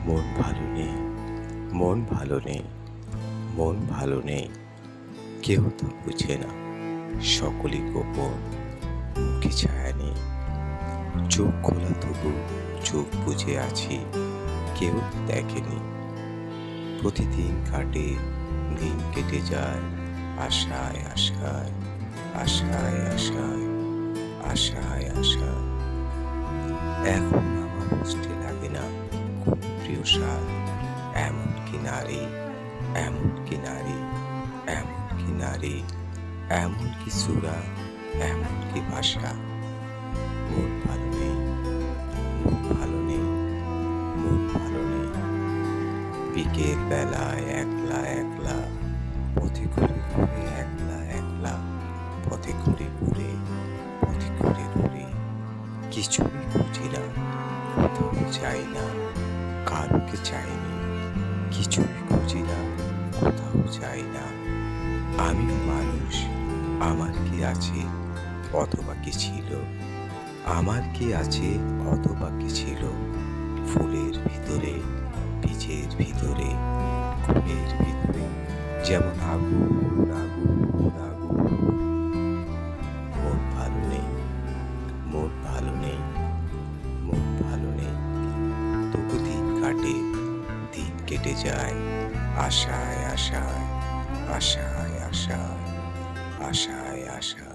মন ভালো নেই, মন ভালো নেই, মন ভালো নেই। কেউ তো বুঝে না, সকলই গোপন, মুখে ছায়া নেই। চোখ খোলা তবু চোখ বুজে আছি, কেউ দেখেনি। প্রতিদিন কাটে, দিন কেটে যায়, আশায় আশায়, আশায় আশায়, আশায় আশায়। এখন আমার বুঝতে লাগে না কোন প্রিয় সার, এমন কি নারী, এমন কি নারী, এমন কি নারী, এমন কি সুরা, এমন কি ভাষা। মন ভালো নেই, মন ভালো নেই, মন ভালো নেই। বিকেল বেলায় একলা একলা, পথে ঘুরে ঘুরে একলা একলা, পথে ঘুরে ঘুরে, পথে ঘুরে ঘুরে। কিছুই খুঁজি না, কোথাও যাই না, কারোকে চাইনি। কিছুই খুঁজি না, কোথাও যাই না। আমিও মানুষ, আমার কি আছে, অথবা কি ছিল। আমার কি আছে, অথবা কি ছিল। ফুলের ভিতরে, বীজের ভিতরে, ঘুমের ভিতরে, যেমন আগুন আগুন আগুন। মন ভালো নেই, মন ভালো নেই, মন ভালো নেই। তবু দিন কাটে, দিন কেটে যায়, আশায় আশায়, আশায় আশায়, আশায় আশায়।